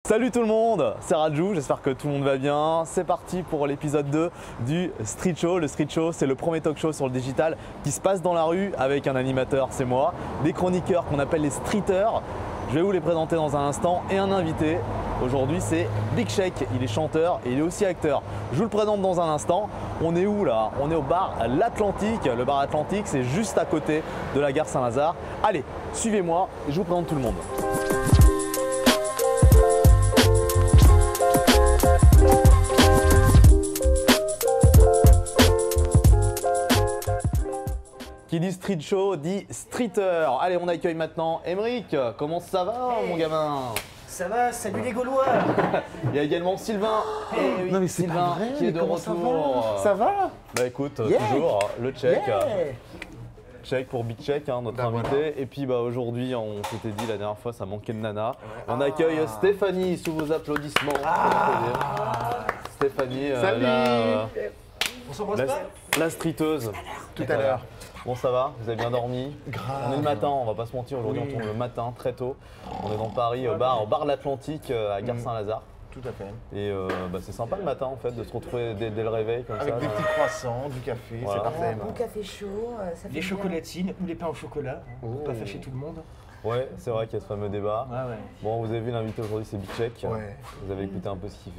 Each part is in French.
Salut tout le monde, c'est Raju, j'espère que tout le monde va bien. C'est parti pour l'épisode 2 du Street Show. Le Street Show, c'est le premier talk show sur le digital qui se passe dans la rue avec un animateur, c'est moi, des chroniqueurs qu'on appelle les streeters. Je vais vous les présenter dans un instant et un invité. Aujourd'hui, c'est Big Shake, il est chanteur et il est aussi acteur. Je vous le présente dans un instant. On est où là? On est au bar L'Atlantique. Le bar Atlantique, c'est juste à côté de la gare Saint-Lazare. Allez, suivez-moi et je vous présente tout le monde. Qui dit street show dit streeter. Allez, on accueille maintenant Émeric. Comment ça va, mon gamin? Ça va, salut les Gaulois. Il y a également Sylvain. Eh oui, Non mais c'est Sylvain pas vrai, qui est de retour. Ça va? Bah écoute, Yeah. toujours le check. Yeah. Check pour Big Check, notre Bah, invité. voilà. Et puis bah aujourd'hui, on s'était dit la dernière fois, ça manquait de nana. On accueille Stéphanie sous vos applaudissements. Stéphanie, Salut. On s'embrasse pas? la streeteuse. Tout à l'heure. Bon, ça va? Vous avez bien dormi? Grave. On est le matin, on va pas se mentir, aujourd'hui Oui. on tourne le matin très tôt. On est dans Paris au bar de l'Atlantique à Gare Saint-Lazare. Tout à fait. Et c'est sympa le matin en fait de se retrouver dès le réveil comme Avec ça. des petits croissants, du café, Voilà. c'est parfait. Un bon café chaud, ça fait Les bien. chocolatines ou les pains au chocolat, pour Oh. pas fâcher tout le monde. Ouais, c'est vrai qu'il y a ce fameux débat. Ouais, ouais. Bon, vous avez vu l'invité aujourd'hui, c'est Big Check. Ouais. Vous avez écouté un peu ce qu'il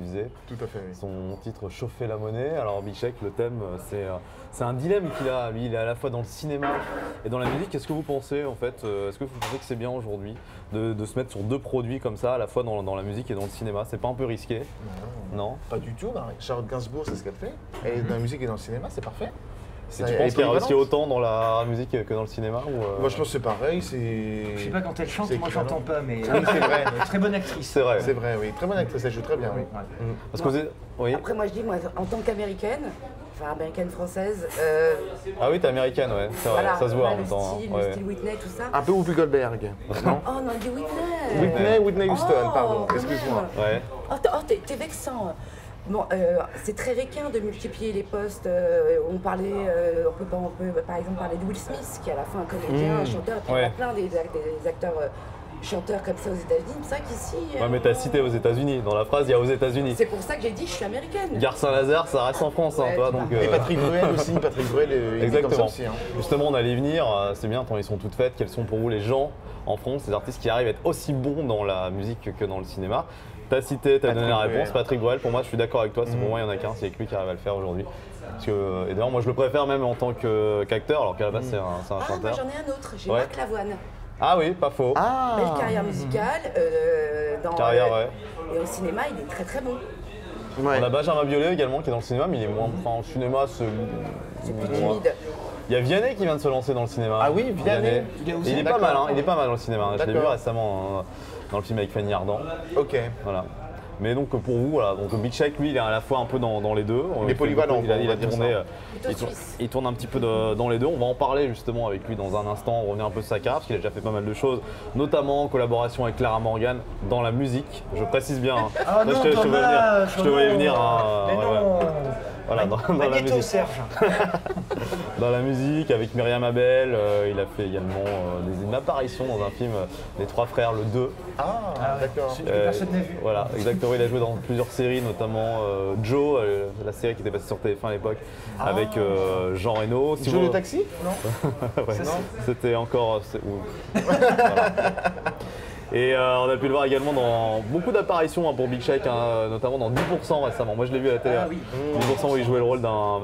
faisait. Tout à fait. Oui. Son titre Chauffer la monnaie. Alors Big Check, le thème, c'est un dilemme qu'il a. Lui, il est à la fois dans le cinéma et dans la musique. Qu'est-ce que vous pensez en fait? Est-ce que vous pensez que c'est bien aujourd'hui de se mettre sur deux produits comme ça, à la fois dans la musique et dans le cinéma? C'est pas un peu risqué? Non. Pas du tout, Marie. Charlotte Gainsbourg, c'est ce qu'elle fait. Et dans la musique et dans le cinéma, c'est parfait. Et tu penses qu'il y a risqué autant dans la musique que dans le cinéma ou Moi, je pense que c'est pareil. Je sais pas quand elle chante, c'est moi équivalent. j'entends pas, mais Oui, c'est vrai. très bonne actrice. C'est vrai. C'est vrai, oui. Très bonne actrice, elle joue très bien, oui. Ouais. Parce que vous êtes... Oui. Après, moi je dis, moi, en tant qu'américaine, enfin américaine française, Ah oui, t'es américaine, ouais. C'est vrai, voilà, ça se voit en le même temps. style, Ouais. le style Whitney, tout ça. Un peu Whoopi Goldberg. Non Oh non, du Whitney. Whitney Houston, Oh, pardon. quand Excuse-moi. même. Ouais. Oh, t'es vexant. Bon, c'est très réquin de multiplier les postes. On peut par exemple parler de Will Smith, qui est à la fois un comédien, un chanteur, puis il y en a Ouais. plein des acteurs chanteurs comme ça aux États-Unis. C'est ça qu'ici. Ouais, mais t'as cité aux États-Unis. Dans la phrase, il y a aux États-Unis. C'est pour ça que j'ai dit je suis américaine. Gare Saint-Lazare, ça reste en France, hein, Ouais, toi. tu Donc, Et Patrick Bruel aussi. Patrick Bruel, il est comme ça exactement. aussi. Hein. Justement, on allait y venir. C'est bien, tant ils sont toutes faites. Quels sont pour vous les gens en France, les artistes qui arrivent à être aussi bons dans la musique que dans le cinéma? T'as cité, t'as donné la Patrick réponse. Bruel. Patrick Bruel, pour moi, je suis d'accord avec toi. C'est pour moi, il y en a qu'un. C'est que lui qui arrive à le faire aujourd'hui. Parce que, et d'ailleurs, moi, je le préfère même en tant qu'acteur, alors qu'à la base, c'est un Ah, moi chanteur. j'en ai un autre, j'ai Ouais. Marc Lavoine. Ah oui, pas faux. Belle carrière musicale. Dans, Carrière, ouais. Et au cinéma, il est très très bon. Ouais. On a Benjamin Biolay également qui est dans le cinéma, mais il est moins. Enfin, en cinéma, C'est plus moins. timide. Il y a Vianney qui vient de se lancer dans le cinéma. Ah oui, Vianney. Il est aussi- Et il est pas D'accord. mal, hein, il est pas mal dans le cinéma. Je l'ai vu D'accord. récemment dans le film avec Fanny Ardant. Ok. Voilà. Mais donc pour vous, voilà, donc Big Shake, lui, il est à la fois un peu dans les deux. Il est polyvalent, Il a on va dire tourné, ça. Plutôt suisse. il tourne un petit peu dans les deux. On va en parler justement avec lui dans un instant, revenir un peu sur sa carrière, parce qu'il a déjà fait pas mal de choses, notamment en collaboration avec Clara Morgan dans la musique. Je précise bien. hein. Ah Moi, non, je te voyais venir. dommage, Je te voyais non. venir. hein, Mais ouais, non. ouais. Voilà, dans la Magnéto, musique. Serge. Dans la musique, avec Myriam Abel, il a fait également une apparition dans un film Les Trois Frères, le 2. Ah, ouais. d'accord. Que personne n'a vu. Voilà, exactement. Il a joué dans plusieurs séries, notamment Joe, la série qui était passée sur TF1 à l'époque, avec Jean Reno. Si Joe vous- le taxi? Non. Ouais, Ça, c'était encore. Voilà. Et on a pu le voir également dans beaucoup d'apparitions pour Big Shake, hein, notamment dans 10% récemment. Moi je l'ai vu à la télé. Ah oui. 10% où il jouait le rôle d'un.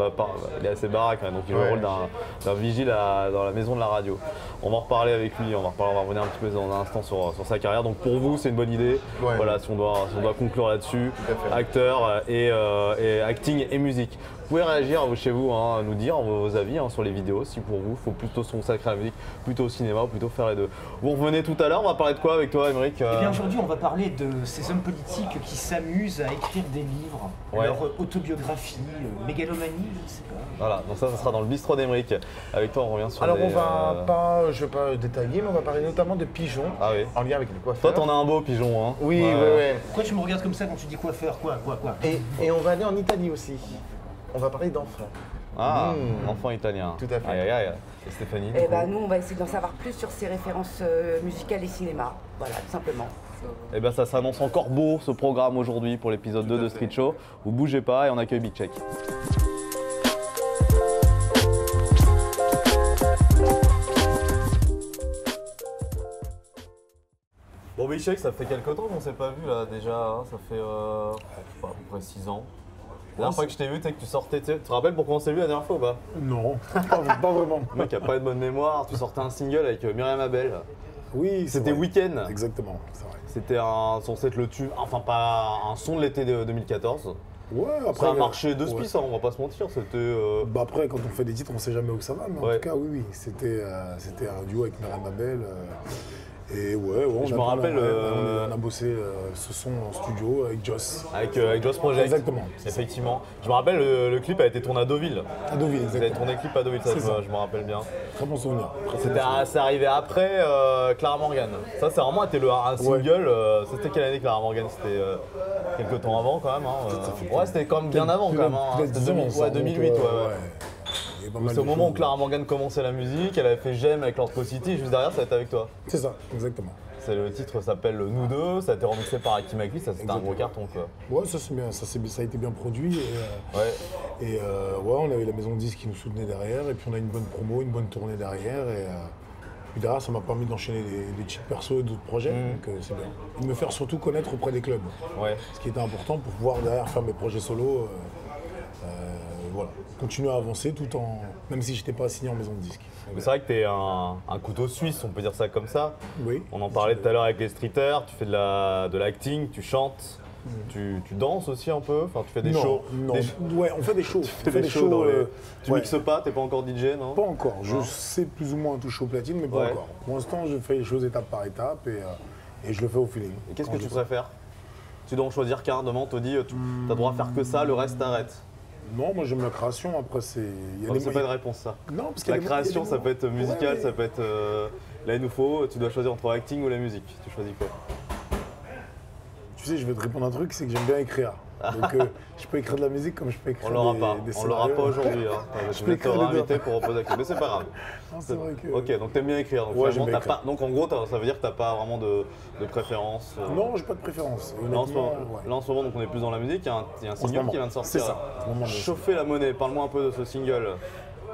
Il est assez baraque, hein, donc il joue le Ouais. rôle d'un vigile dans la maison de la radio. On va en reparler avec lui, on va revenir un petit peu dans un instant sur sa carrière. Donc pour vous, c'est une bonne idée. Ouais. Voilà, si on doit conclure là-dessus, Tout à fait. acteur et acting et musique. Vous pouvez réagir chez vous, hein, nous dire vos avis hein, sur les vidéos, si pour vous, il faut plutôt se consacrer à la musique, plutôt au cinéma ou plutôt faire les deux. Vous revenez tout à l'heure, on va parler de quoi avec toi, Émeric? Eh bien aujourd'hui on va parler de ces hommes politiques qui s'amusent à écrire des livres, Ouais. leur autobiographie, mégalomanie, je ne sais pas. Voilà, donc ça sera dans le bistrot d'Émeric. Avec toi, on revient sur Alors des, on va pas, je vais pas détailler, mais on va parler notamment de pigeons Ah oui. en lien avec les Toi, coiffeurs. t'en as un beau pigeon, hein? Oui, Ouais. oui, oui. Pourquoi tu me regardes comme ça quand tu dis coiffeur? Quoi? Et on va aller en Italie aussi. On va parler d'enfants. Ah, enfant italien. Tout à fait. Aïe, aïe, aïe. Et Stéphanie? du Et coup ben nous, on va essayer d'en savoir plus sur ses références musicales et cinéma. Voilà, tout simplement. Et bien ça s'annonce encore beau ce programme aujourd'hui pour l'épisode 2 de Street Show. Vous bougez pas et on accueille Big Check. Bon Big Check, ça fait quelques temps qu'on s'est pas vu là déjà, hein. Ça fait à peu près 6 ans. La dernière fois que je t'ai vu, que tu sortais, tu te rappelles pourquoi on s'est vu la dernière fois ou pas? Non, pas vraiment. Le mec a pas de bonne mémoire, tu sortais un single avec Myriam Abel. Oui, C'était Week-end. Exactement, c'est vrai. C'était censé être le tube, enfin pas un son de l'été 2014. Ouais, après. Ça a marché de spice, hein, on va pas se mentir. C'était. Bah après, quand on fait des titres, on sait jamais où ça va, mais en tout cas, oui, c'était un duo avec Myriam Abel. Et je me rappelle, on a bossé ce son en studio avec Joss. Avec Joss Project. Exactement. Effectivement. Je me rappelle, le clip a été tourné à Deauville. À Deauville, Vous avez exactement. tourné le clip à Deauville, ça, je me rappelle bien. Très bon souvenir. C'est arrivé après Clara Morgan. Ça, c'est vraiment été un single. C'était quelle année Clara Morgan? C'était quelques temps avant quand même. Hein. Ouais, c'était quand même bien avant quand même. Hein. C'était 2008, ouais. C'est au moment où Clara Morgan commençait la musique, elle avait fait J'aime avec Lord City, juste derrière ça a été avec toi. C'est ça, exactement. Le titre s'appelle Nous deux, ça a été remixé par Hakim Akli, ça c'était un gros carton quoi. Ouais, ça c'est bien, ça a été bien produit. On avait la maison de disques qui nous soutenait derrière, et puis on a une bonne promo, une bonne tournée derrière. Puis derrière, ça m'a permis d'enchaîner des titres perso et d'autres projets, donc c'est bien. Et de me faire surtout connaître auprès des clubs. Ouais. Ce qui était important pour pouvoir derrière faire mes projets solo. Voilà, continuer à avancer tout en. Même si je n'étais pas signé en maison de disques. C'est vrai que tu es un couteau suisse, on peut dire ça comme ça. Oui. On en parlait tout à l'heure avec les streeters, tu fais de l'acting, tu chantes, tu danses aussi un peu, enfin tu fais des shows. Non, ouais, on fait des shows. Tu fais des shows tu mixes pas, t'es pas encore DJ, non? Pas encore, je sais plus ou moins toucher au platine, mais pas encore. Pour l'instant, je fais les choses étape par étape et je le fais au feeling. Et qu'est-ce que tu préfères? Tu dois en choisir qu'un, demain on te dit tu as droit à faire que ça, le reste t'arrête. Non, moi j'aime la création, après c'est... C'est pas une réponse ça. Non, parce que la création ça peut être musical, ça peut être... Là il nous faut, tu dois choisir entre l'acting ou la musique, tu choisis quoi? Tu sais, je vais te répondre un truc, c'est que j'aime bien écrire. Donc je peux écrire de la musique comme je peux écrire des scénarios. On l'aura pas aujourd'hui. Hein. Je vais te réinviter pour reposer la question, mais c'est pas grave. Non, c'est vrai que... Ok, donc t'aimes bien écrire. Donc, ouais, j'aime bien écrire. Donc en gros, ça veut dire que t'as pas vraiment de préférence. Non, j'ai pas de préférence. Là en ce moment, donc on est plus dans la musique, il y a un single qui vient de sortir. C'est ça. Chauffer la monnaie, parle-moi un peu de ce single.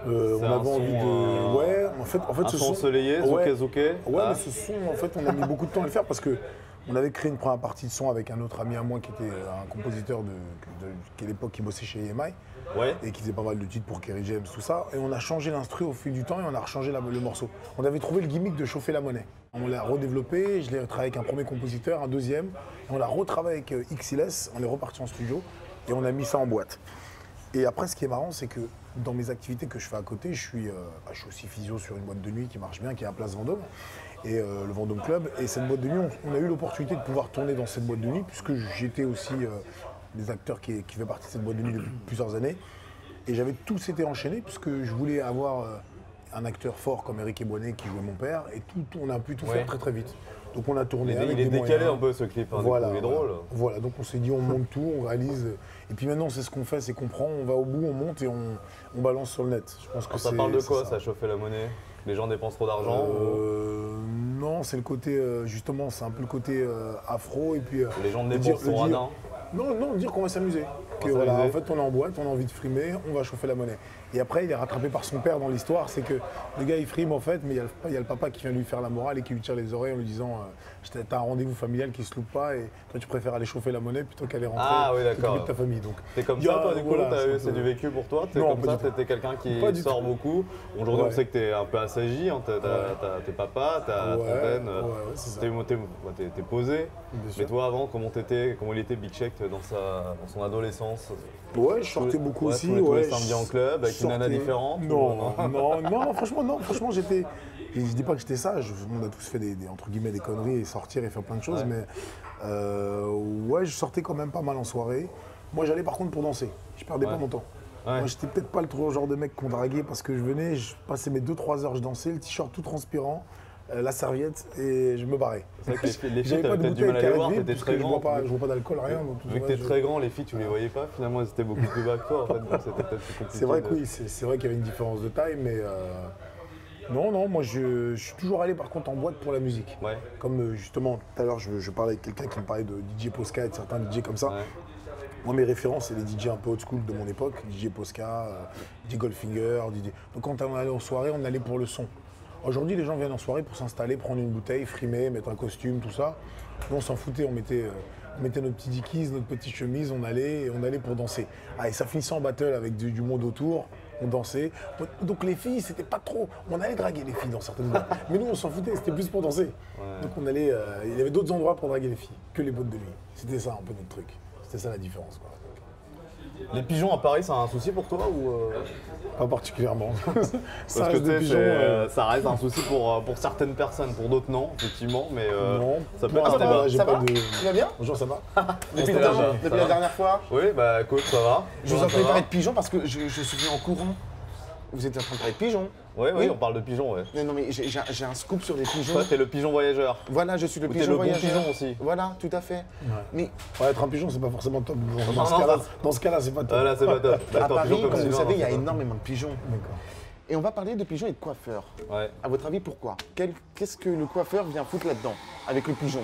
On avait envie de... Ouais, en fait un ce son son... ensoleillé, Zouké. Ouais, mais ce son, en fait, on a mis beaucoup de temps à le faire parce que on avait créé une première partie de son avec un autre ami à moi qui était un compositeur qui à l'époque qui bossait chez EMI et qui faisait pas mal de titres pour Kerry James, tout ça. Et on a changé l'instru au fil du temps et on a rechangé le morceau. On avait trouvé le gimmick de chauffer la monnaie. On l'a redéveloppé, je l'ai retravaillé avec un premier compositeur, un deuxième. Et on l'a retravaillé avec XLS, on est reparti en studio et on a mis ça en boîte. Et après, ce qui est marrant, c'est que dans mes activités que je fais à côté, je suis aussi physio sur une boîte de nuit qui marche bien, qui est à Place Vendôme, et le Vendôme Club. Et cette boîte de nuit, on a eu l'opportunité de pouvoir tourner dans cette boîte de nuit, puisque j'étais aussi des acteurs qui fait partie de cette boîte de nuit depuis plusieurs années. Et j'avais tous été enchaînés, puisque je voulais avoir un acteur fort comme Eric Ebouané qui jouait mon père, et on a pu tout faire très très vite. Donc on a tourné avec des moyens. Il est décalé un peu ce clip, hein, voilà, il est drôle. Voilà, donc on s'est dit on monte tout, on réalise. Et puis maintenant c'est ce qu'on fait, c'est qu'on prend, on va au bout, on monte et on balance sur le net. Je pense que ça parle de quoi ça, chauffer la monnaie? Les gens dépensent trop d'argent Non, c'est le côté, justement, c'est un peu le côté afro et puis... les gens dépensent trop radin. Non, dire qu'on va s'amuser. Voilà, en fait, on est en boîte, on a envie de frimer, on va chauffer la monnaie. Et après, il est rattrapé par son père dans l'histoire. C'est que le gars, il frime en fait, mais il y a le papa qui vient lui faire la morale et qui lui tire les oreilles en lui disant t'as un rendez-vous familial qui se loupe pas et toi, tu préfères aller chauffer la monnaie plutôt qu'aller rentrer d'accord. de ta famille. Donc, t'es comme ça, toi, du coup, c'est du vécu pour toi? T'es comme ça, t'es quelqu'un qui sort beaucoup. Aujourd'hui, on sait que t'es un peu assagi, hein, t'es papa, t'as Fontaine, t'es posé. Mais toi, avant, comment il était Big Check dans son adolescence? Ouais, je sortais beaucoup aussi. Tous les samedis en club, avec une nana différente? Non, franchement, j'étais... Je dis pas que j'étais sage, on a tous fait entre guillemets des conneries et sortir et faire plein de choses, mais je sortais quand même pas mal en soirée. Moi, j'allais par contre pour danser, je perdais pas mon temps. Moi, j'étais peut-être pas le genre de mec qu'on draguait parce que je passais mes 2-3 heures, je dansais, le t-shirt tout transpirant, la serviette et je me barrais. C'est vrai que les filles, t'avais peut-être du mal à les voir, t'étais très grand. Je bois pas d'alcool, rien. Vu que t'es très grand, les filles, tu les voyais pas, finalement, elles étaient beaucoup plus bas que toi, en fait, donc c'était peut-être plus compliqué. C'est vrai que oui, c'est vrai qu'il y avait une différence de taille, mais Non, moi je suis toujours allé par contre en boîte pour la musique. Ouais. Comme justement, tout à l'heure, je parlais avec quelqu'un qui me parlait de DJ Posca et de certains DJ comme ça. Ouais. Moi, mes références, c'est les DJ un peu old school de mon époque, DJ Posca, DJ Goldfinger, DJ... Donc quand on allait en soirée, on allait pour le son. Aujourd'hui, les gens viennent en soirée pour s'installer, prendre une bouteille, frimer, mettre un costume, tout ça. Nous, on s'en foutait, on mettait notre petit dickies, notre petite chemise, on allait pour danser. Ah, et ça finissait en battle avec du monde autour, on dansait. Donc les filles, c'était pas trop... On allait draguer les filles dans certaines boîtes. Mais nous, on s'en foutait, c'était plus pour danser. Ouais. Donc on allait... il y avait d'autres endroits pour draguer les filles que les boîtes de nuit. C'était ça un peu notre truc. C'était ça la différence, quoi. Les pigeons à Paris, c'est un souci pour toi ou Pas particulièrement. Parce que tu sais, ça reste un souci pour certaines personnes, pour d'autres non, effectivement, mais non. Ça peut être un débat. Ça va Tu vas bien? Bonjour, ça va? Depuis la dernière fois? Oui, bah écoute, ça va. Je vous en prie parler de pigeons parce que je suis venu en courant. Vous êtes en train de parler de pigeons. Oui, on parle de pigeons, ouais. Non, mais j'ai un scoop sur les pigeons. Toi, t'es le pigeon voyageur. Voilà, je suis le Ou pigeon voyageur. T'es le bon pigeon aussi. Voilà, tout à fait. Ouais. Mais être un pigeon, c'est pas forcément top. Dans ce cas-là, c'est pas top. Là, c'est pas top. À Paris, comme vous savez, il y a énormément de pigeons. D'accord. Et on va parler de pigeons et de coiffeurs. Ouais. À votre avis, pourquoi? Qu'est-ce que le coiffeur vient foutre là-dedans, avec le pigeon?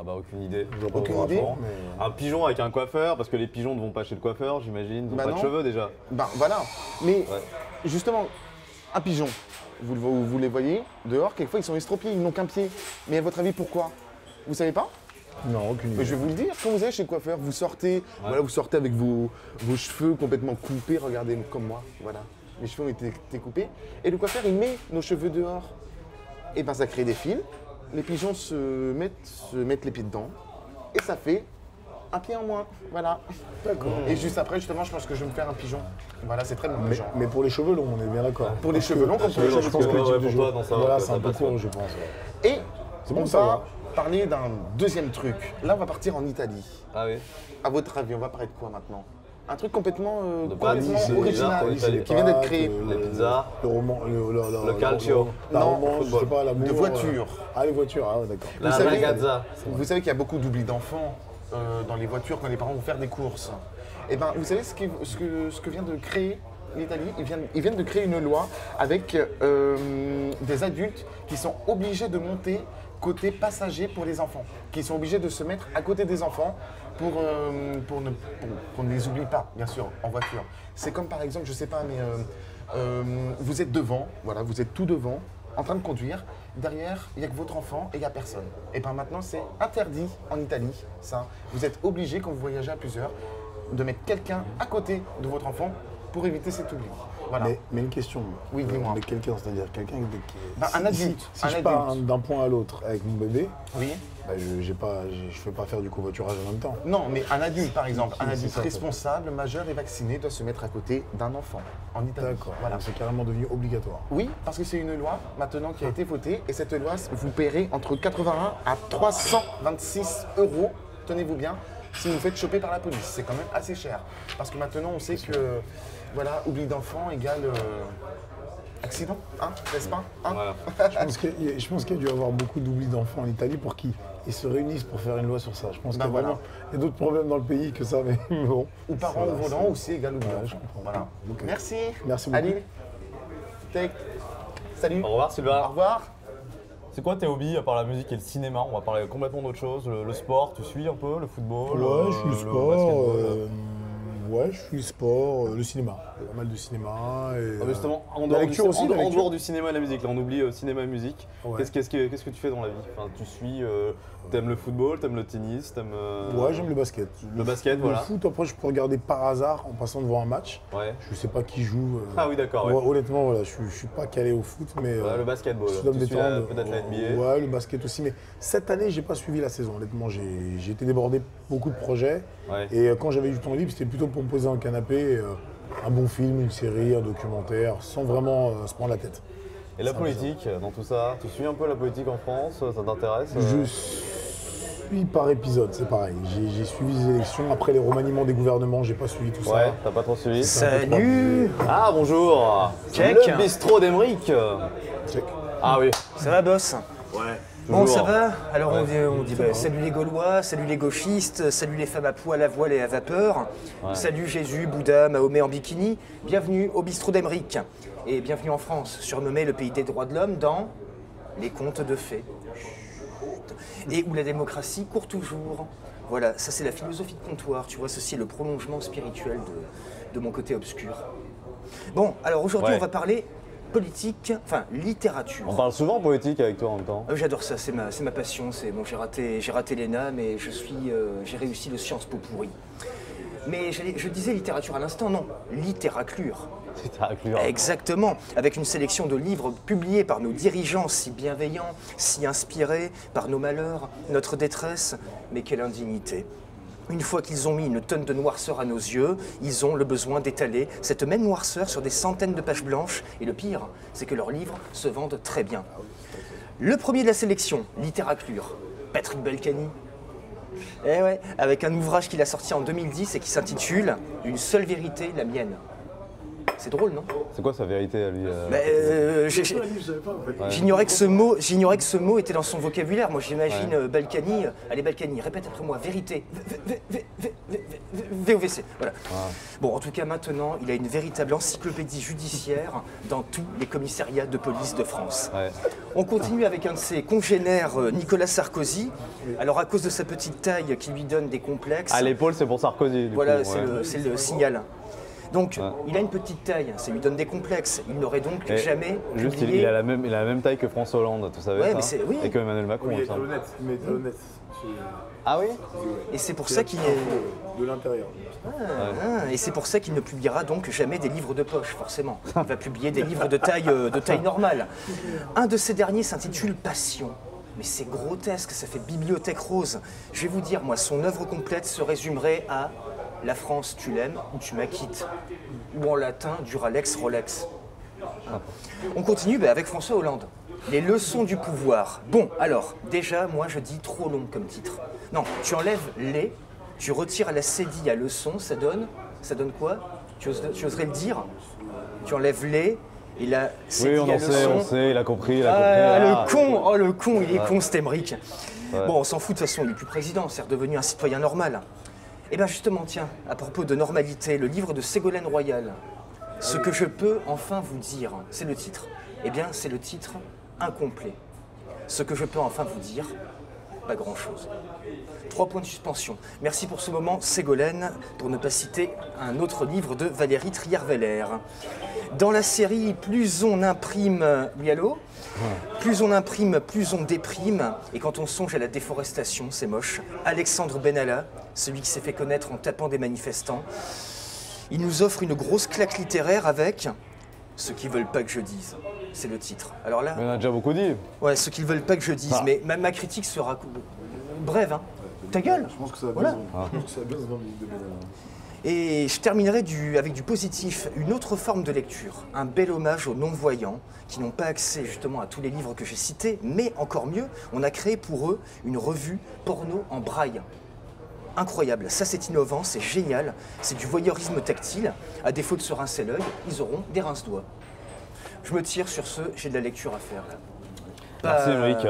Ah bah aucune idée. Aucune idée. Mais... Un pigeon avec un coiffeur, parce que les pigeons ne vont pas chez le coiffeur, j'imagine, ils n'ont pas de cheveux déjà. Bah voilà. Mais justement, un pigeon, vous les voyez dehors, quelquefois ils sont estropiés, ils n'ont qu'un pied. Mais à votre avis, pourquoi? Vous savez pas? Non, aucune idée. Mais je vais vous le dire, quand vous allez chez le coiffeur, vous sortez, voilà, vous sortez avec vos cheveux complètement coupés, regardez comme moi, voilà. Mes cheveux ont été coupés. Et le coiffeur, il met nos cheveux dehors. Et ben ça crée des fils. Les pigeons se mettent les pieds dedans. Et ça fait un pied en moins. Voilà. D'accord. Et juste après, justement, je pense que je vais me faire un pigeon. Voilà, c'est très bon, pigeon. Mais pour les cheveux longs, on est bien d'accord. Pour les cheveux longs, comme pour les cheveux je pense que le type de pour toi, dans ça, voilà, ça c'est un peu passe court, pas. je pense. Et C'est bon on de savoir. va parler d'un deuxième truc. Là, on va partir en Italie. Ah oui. À votre avis, on va parler de quoi maintenant? Un truc complètement, pâtes, c'est original, bizarre, qui vient d'être créé. Les pizzas. Le roman, Le calcio. La Non, romance, je sais pas, l'amour. de voitures. Ah, les voitures, ah ouais, d'accord. La savez- ragazza. Vous savez qu'il y a beaucoup d'oubli d'enfants dans les voitures quand les parents vont faire des courses. Et ben, vous savez ce que vient de créer l'Italie? Ils viennent de créer une loi avec des adultes qui sont obligés de monter côté passager pour les enfants, qui sont obligés de se mettre à côté des enfants pour qu'on ne les oublie pas, bien sûr, en voiture. C'est comme par exemple, je sais pas, mais vous êtes devant, voilà, vous êtes tout devant, en train de conduire. Derrière, il n'y a que votre enfant et il n'y a personne. Et bien maintenant, c'est interdit en Italie, ça. Vous êtes obligé, quand vous voyagez à plusieurs, de mettre quelqu'un à côté de votre enfant pour éviter cet oubli. Voilà. Mais une question. Oui, dis-moi. Mais quelqu'un, c'est-à-dire quelqu'un qui est... Ben, un adulte. Si je pars d'un point à l'autre avec mon bébé, Oui. bah, je ne fais pas faire du covoiturage en même temps. Non, mais un adulte, par exemple, un c'est adulte ça, responsable, majeur et vacciné doit se mettre à côté d'un enfant en Italie. D'accord. Voilà. Donc c'est carrément devenu obligatoire. Oui, parce que c'est une loi maintenant qui a été votée et cette loi, vous paierez entre 81 à 326 €, tenez-vous bien, si vous faites choper par la police. C'est quand même assez cher. Parce que maintenant, on sait que, voilà, oubli d'enfant égale accident, hein, n'est-ce pas, hein? Voilà. Je pense qu'il y a dû avoir beaucoup d'oubli d'enfants en Italie pour qu'ils se réunissent pour faire une loi sur ça. Je pense Ben qu'il y a voilà. il y a d'autres problèmes dans le pays que ça, mais bon. Ou parents Voilà, au volant c'est- aussi égale oubli Ouais, d'enfant. je comprends. Voilà. Ok. Merci. Merci beaucoup. Ali. Take. Salut. Au revoir Au Sylvain. revoir. C'est quoi tes hobbies à part la musique et le cinéma? On va parler complètement d'autre chose. Le sport, tu suis un peu? Le football? Ouais, je suis le sport. basketball. Ouais, je suis le sport, le cinéma. Pas mal de cinéma. Et, Ah, mais justement, en la dehors, lecture du, aussi, en la dehors- en lecture. dehors du cinéma et la musique, là on oublie cinéma et musique. Ouais. Qu'est-ce que tu fais dans la vie? Enfin, tu suis, t'aimes le football, t'aimes le tennis, t'aimes... Ouais, j'aime le basket. Le basket, voilà. Le foot, après, je peux regarder par hasard en passant devant un match. Ouais. Je sais pas qui joue. Ah oui, d'accord, ouais. Honnêtement, voilà, je suis pas calé au foot, mais. Ouais, le basketball. je dois me Tu suis détendre. peut-être la NBA. Ouais, le basket aussi. Mais cette année, j'ai pas suivi la saison. Honnêtement, j'ai été débordé beaucoup de projets. Ouais. Et quand j'avais du temps libre, c'était plutôt pour me poser dans le canapé, un bon film, une série, un documentaire, sans vraiment se prendre la tête. Et la Ça, politique, dans tout ça, tu suis un peu la politique en France? Ça t'intéresse? Je suis par épisode, c'est pareil. J'ai suivi les élections. Après les remaniements des gouvernements, j'ai pas suivi tout Ouais, ça. t'as pas trop suivi? Salut. Ah bonjour. Check. Le bistrot d'Emeric. Check. Ah oui. Ça va, boss? Ouais. Bon, ça va? Alors on dit salut les Gaulois, salut les gauchistes, salut les femmes à poil, à voile et à vapeur, salut Jésus, Bouddha, Mahomet en bikini, bienvenue au bistrot d'Emeric et bienvenue en France, surnommé le pays des droits de l'homme dans les contes de fées. Et où la démocratie court toujours. Voilà, ça c'est la philosophie de comptoir, tu vois, ceci est le prolongement spirituel de mon côté obscur. Bon, alors aujourd'hui on va parler politique, enfin littérature. On parle souvent politique avec toi en même temps. J'adore ça, c'est ma passion. Bon, j'ai raté l'ENA, mais j'ai réussi le Sciences Po pourri. Mais je disais littérature à l'instant, non, littéraclure. Littéraclure. Exactement, avec une sélection de livres publiés par nos dirigeants si bienveillants, si inspirés par nos malheurs, notre détresse, mais quelle indignité. Une fois qu'ils ont mis une tonne de noirceur à nos yeux, ils ont le besoin d'étaler cette même noirceur sur des centaines de pages blanches. Et le pire, c'est que leurs livres se vendent très bien. Le premier de la sélection, Littéraclure, Patrick Balkany. Eh ouais, avec un ouvrage qu'il a sorti en 2010 et qui s'intitule « Une seule vérité, la mienne ». C'est drôle, non? C'est quoi sa vérité à lui J'ignorais que ce mot était dans son vocabulaire. Moi, j'imagine Balkany. Allez, Balkany, répète après moi. Vérité. VOVC. Voilà. Bon, en tout cas, maintenant, il a une véritable encyclopédie judiciaire dans tous les commissariats de police de France. On continue avec un de ses congénères, Nicolas Sarkozy. Alors, à cause de sa petite taille qui lui donne des complexes... À l'épaule, c'est pour Sarkozy. Voilà, c'est le signal. Donc, il a une petite taille, ça lui donne des complexes. Il n'aurait donc jamais juste, publié... il a la même taille que François Hollande, tu savais ça? Mais et que Emmanuel Macron. Il est honnête. Ah oui? Et c'est pour ça qu'il est... De l'intérieur. Et c'est pour ça qu'il ne publiera donc jamais des livres de poche, forcément. Il va publier des livres de taille normale. Un de ces derniers s'intitule Passion. Mais c'est grotesque, ça fait bibliothèque rose. Je vais vous dire, moi, son œuvre complète se résumerait à « La France, tu l'aimes ou tu m'acquittes » ou en latin « Duralex Rolex ». On continue avec François Hollande. Les leçons du pouvoir. Bon, alors, déjà, moi, je dis trop long comme titre. Non, tu enlèves les, tu retires la cédille à leçon, ça donne quoi? Tu oserais le dire? Tu enlèves les et la cédille à leçon. On sait, il a compris, le con, oh le con, il est con, cet Emeric. Bon, on s'en fout, de toute façon, il n'est plus président, c'est redevenu un citoyen normal. Eh bien justement, tiens, à propos de normalité, le livre de Ségolène Royal, « Ce que je peux enfin vous dire », c'est le titre. Eh bien, c'est le titre incomplet. Ce que je peux enfin vous dire, pas grand-chose. 3 points de suspension. Merci pour ce moment, Ségolène, pour ne pas citer un autre livre de Valérie Trierweiler. Dans la série « Plus on imprime », oui allô ? Plus on imprime, plus on déprime. Et quand on songe à la déforestation, c'est moche. Alexandre Benalla, celui qui s'est fait connaître en tapant des manifestants, il nous offre une grosse claque littéraire avec « Ce qu'ils veulent pas que je dise ». C'est le titre. Alors là, mais on a déjà beaucoup dit. Ouais, ce qu'ils veulent pas que je dise. Mais ma critique sera brève, hein. Ta gueule. Je pense que ça va voilà. bien. Ça va bien dans le livre de Benalla. Et je terminerai avec du positif, une autre forme de lecture, un bel hommage aux non-voyants qui n'ont pas accès justement à tous les livres que j'ai cités, mais encore mieux, on a créé pour eux une revue porno en braille. Incroyable, ça c'est innovant, c'est génial, c'est du voyeurisme tactile, à défaut de se rincer l'œil, ils auront des rince-doigts. Je me tire sur ce, j'ai de la lecture à faire. Merci Emeric.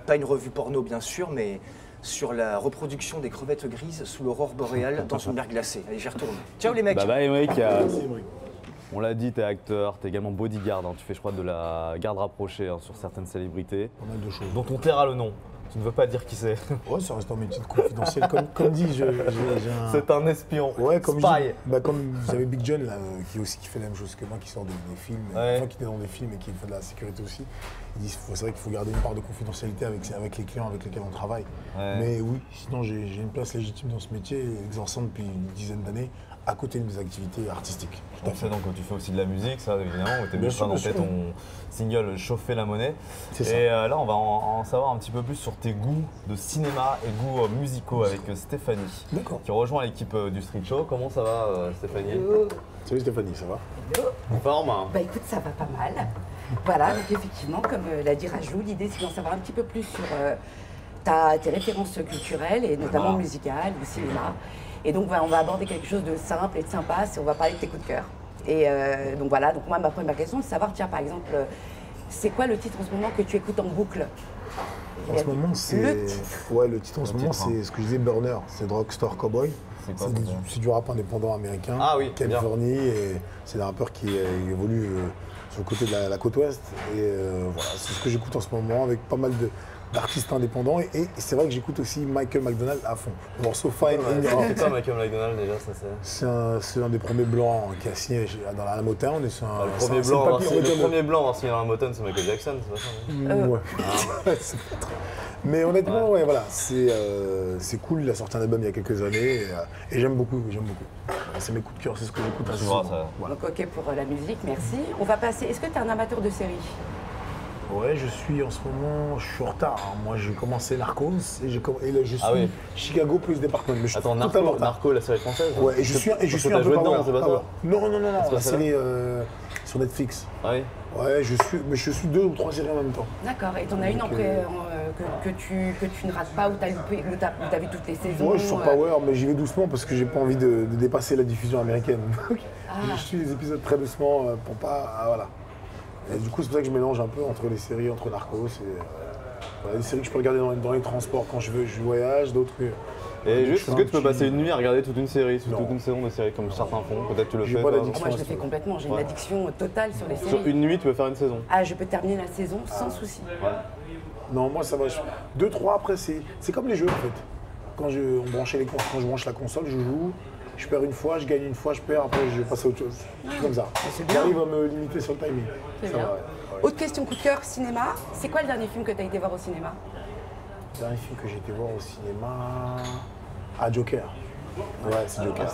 Pas une revue porno bien sûr, mais sur la reproduction des crevettes grises sous l'aurore boréale dans une mer glacée. Allez, j'y retourne. Ciao les mecs. Bah Emeric, on l'a dit, t'es acteur, t'es également bodyguard, hein. Tu fais je crois de la garde rapprochée sur certaines célébrités. Pas mal de choses. Dont on taira le nom. Tu ne veux pas dire qui c'est. Ouais, ça reste un métier confidentiel. Comme dit, j'ai un... C'est un espion. Ouais, comme spy. Comme vous avez Big John, là, qui fait la même chose que moi, qui sort des films, enfin qui était dans des films et qui fait de la sécurité aussi. Ils disent c'est vrai qu'il faut garder une part de confidentialité avec les clients avec lesquels on travaille. Mais oui, sinon j'ai une place légitime dans ce métier, exerçant depuis une dizaine d'années, à côté de mes activités artistiques. On sait donc que tu fais aussi de la musique, ça évidemment, où tu es bien sûr ton single Chauffer la monnaie. Et là, on va en savoir un petit peu plus sur tes goûts de cinéma et goûts musicaux avec Stéphanie, qui rejoint l'équipe du Street Show. Comment ça va, Stéphanie? Salut Stéphanie, ça va? En forme? Bah écoute, ça va pas mal. Voilà, donc effectivement, comme l'a dit Rajou, l'idée c'est d'en savoir un petit peu plus sur tes références culturelles et notamment musicales ou cinéma. Et donc on va aborder quelque chose de simple et de sympa, on va parler de tes coups de cœur. Et donc voilà, donc moi ma première question c'est de savoir, tiens par exemple, c'est quoi le titre en ce moment que tu écoutes en boucle? En ce moment, c'est. Le titre en ce moment, c'est ce que je disais, Burner. C'est Drugstore Cowboy. C'est du rap indépendant américain. Ah oui, Californie. Et c'est un rappeur qui évolue sur le côté de la côte ouest. Et voilà, c'est ce que j'écoute en ce moment avec pas mal d'artistes indépendants. Et c'est vrai que j'écoute aussi Michael McDonald à fond. Le morceau Fine. C'est quoi Michael McDonald déjà c'est un des premiers blancs qui a signé dans la Motown. Et le premier blanc à signer dans la Motown, c'est Michael Jackson, c'est pas ça? Ouais. Mais honnêtement, ouais, voilà, c'est cool. Il a sorti un album il y a quelques années et j'aime beaucoup. C'est mes coups de cœur, c'est ce que j'écoute assez souvent. Voilà. Donc ok pour la musique, merci. On va passer. Est-ce que tu es un amateur de séries? Ouais, je suis en ce moment, je suis en retard. Hein. Moi, j'ai commencé Narcos et là, je suis Chicago Police Department. Mais attends, Narcos, la série française? Ouais, et je suis un peu dedans, c'est pas ça? Non, la série sur Netflix. Ah oui? Ouais, je suis 2 ou 3 séries en même temps. D'accord, et t'en as une que tu ne rates pas, où t'as vu toutes les saisons? Moi, je suis sur Power, mais j'y vais doucement parce que j'ai pas envie de dépasser la diffusion américaine. Je suis les épisodes très doucement pour pas. Voilà. Et du coup, c'est pour ça que je mélange un peu entre les séries, entre Narcos et des séries que je peux regarder dans les transports quand je voyage, d'autres que. Et juste, est-ce que tu peux passer une nuit à regarder toute une série, toute une saison de série comme certains font? Peut-être tu le fais. Moi, je le fais complètement. J'ai une addiction totale sur les séries. Sur une nuit, tu peux faire une saison? Ah, je peux terminer la saison sans souci. Ouais. Non, moi, ça va. 2, 3 après, c'est comme les jeux en fait. Quand je branche la console, je joue. Je perds une fois, je gagne une fois, je perds, après je passe à autre chose. Je suis comme ça. J'arrive à me limiter sur le timing. C'est bien. Ouais. Autre question, coup de cœur, cinéma. C'est quoi le dernier film que tu as été voir au cinéma? Le dernier film que j'ai été voir au cinéma. Ah, Joker. Ouais, c'est Joker.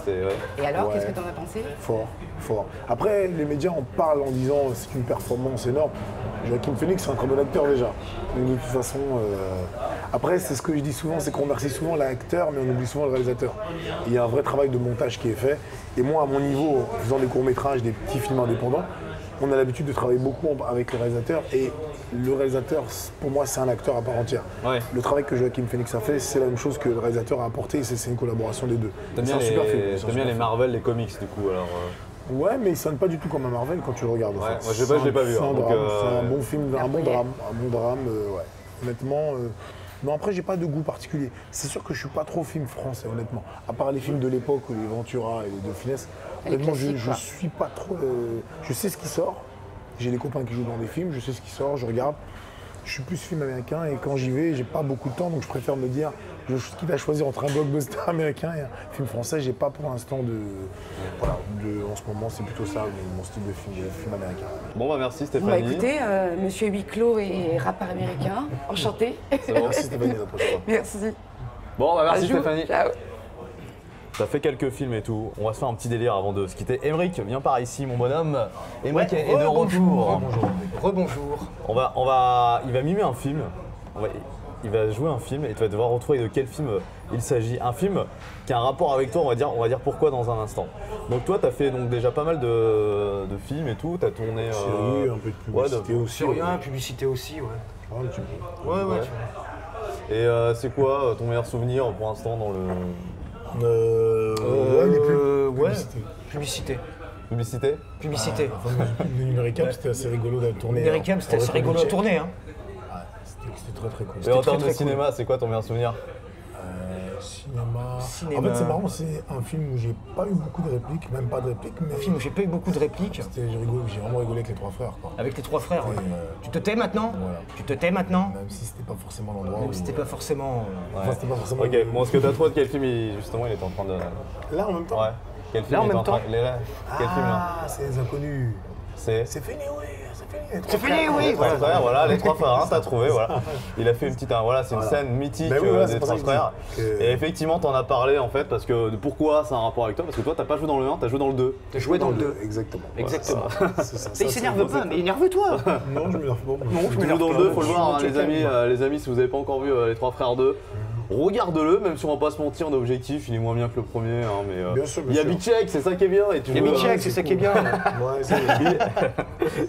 Et alors, qu'est-ce que tu en as pensé? Fort. Après, les médias en parlent en disant c'est une performance énorme. Joaquin Phoenix, c'est un très bon acteur déjà. Mais de toute façon, après, c'est ce que je dis souvent, c'est qu'on remercie souvent l'acteur, mais on oublie souvent le réalisateur. Il y a un vrai travail de montage qui est fait. Et moi, à mon niveau, en faisant des courts-métrages, des petits films indépendants, on a l'habitude de travailler beaucoup avec le réalisateur. Et le réalisateur, pour moi, c'est un acteur à part entière. Ouais. Le travail que Joaquin Phoenix a fait, c'est la même chose que le réalisateur a apporté. C'est une collaboration des deux. T'aimes bien les Marvel, les comics, du coup, alors Ouais, mais il sonne pas du tout comme un Marvel quand tu le regardes. Ouais, moi je l'ai pas vu. C'est un bon film, un bon drame. Ouais. Honnêtement, non, après j'ai pas de goût particulier. C'est sûr que je suis pas trop film français, honnêtement. À part les films de l'époque, les Ventura et les De Funès. Honnêtement, je suis pas trop. Je sais ce qui sort. J'ai des copains qui jouent dans des films, je sais ce qui sort, je regarde. Je suis plus film américain et quand j'y vais, j'ai pas beaucoup de temps, donc je préfère me dire, quitte à choisir entre un blockbuster américain et un film français, j'ai pas pour l'instant en ce moment, c'est plutôt ça mon style de film américain. Bon bah merci Stéphanie. Bon bah écoutez, monsieur Huis Clos et rappeur américain, enchanté. C'est bon, merci Stéphanie, à la prochaine. Merci. Bon bah merci Stéphanie. Ciao. T'as fait quelques films et tout, on va se faire un petit délire avant de se quitter. Émeric, viens par ici mon bonhomme. Émeric est de retour. Rebonjour. Il va mimer un film, il va jouer un film et tu vas devoir retrouver de quel film il s'agit. Un film qui a un rapport avec toi, on va dire pourquoi dans un instant. Donc toi t'as fait donc déjà pas mal de films et tout, t'as tourné… Série, un peu de publicité aussi. Publicité aussi, ouais. Ouais. Et c'est quoi ton meilleur souvenir pour l'instant dans le… Publicité. Publicité. Le Numéricam, c'était assez rigolo à tourner. Numéricam, c'était assez rigolo à tourner. Hein. C'était très très cool. Et en termes de cinéma, c'est quoi ton meilleur souvenir? Cinéma. En fait, c'est marrant, c'est un film où j'ai pas eu beaucoup de répliques, même pas de répliques. Mais un film où j'ai pas eu beaucoup de répliques. J'ai vraiment rigolé avec les trois frères. Quoi. Avec les trois frères, ouais. Tu te tais maintenant? Voilà. Tu te tais maintenant? Même si c'était pas forcément l'endroit. Même si c'était pas forcément. C'était pas forcément. Ok, bon, est-ce que t'as trouvé de quel film justement il était en train de. Là en même temps? Ouais. Quel film là en même temps? Quel film là? Ah, c'est Les Inconnus. C'est fini, oui. C'est fini, oui. Voilà, les trois frères, t'as trouvé, voilà. Il a fait une petite, c'est une scène mythique des trois frères. Et effectivement, t'en as parlé en fait, parce que pourquoi ça a un rapport avec toi? Parce que toi, t'as pas joué dans le 1, t'as joué dans le 2. T'as joué dans le 2. Exactement. Il s'énerve pas, mais énerve-toi. Non, je m'énerve pas. Non, je m'énerve dans le 2, faut le voir, les amis, si vous avez pas encore vu les trois frères 2. Regarde-le, même si on va pas se mentir, d'objectif, il est moins bien que le premier. Mais bien sûr, il y a Bichek, c'est ça qui est bien. Il y a Bichek, c'est ça qui est bien.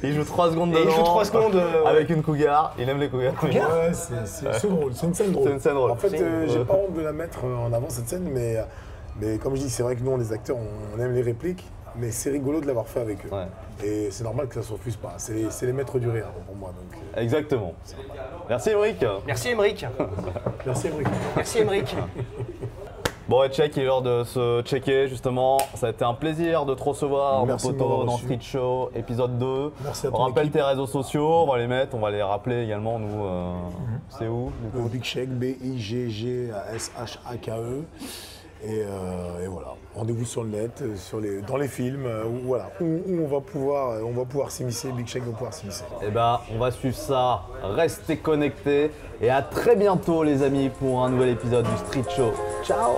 Il joue 3 secondes dedans. Il joue 3 secondes avec une cougar. Il aime les cougars. Ouais, c'est drôle. C'est une scène drôle. C'est une scène drôle. En fait, j'ai pas honte de la mettre en avant cette scène, mais comme je dis, c'est vrai que nous, les acteurs, on aime les répliques. Mais c'est rigolo de l'avoir fait avec eux. Ouais. Et c'est normal que ça se refuse pas. C'est les maîtres du rire pour moi. Donc, Exactement. Merci Émeric. Merci Émeric. merci Émeric. Merci Émeric. Bon, et check, il est l'heure de se checker justement. Ça a été un plaisir de te recevoir, mon Merci de poteau, m'avoir dans reçu. Street Show, épisode 2. Merci à On ton rappelle équipe. tes réseaux sociaux, on va les mettre, on va les rappeler également, nous. C'est où du coup Big Shake, BIGGSHAKE. Et voilà, rendez-vous sur le net, dans les films, où on va pouvoir s'immiscer, Big Shake va pouvoir s'immiscer. Eh ben, on va suivre ça. Restez connectés et à très bientôt les amis pour un nouvel épisode du Street Show. Ciao.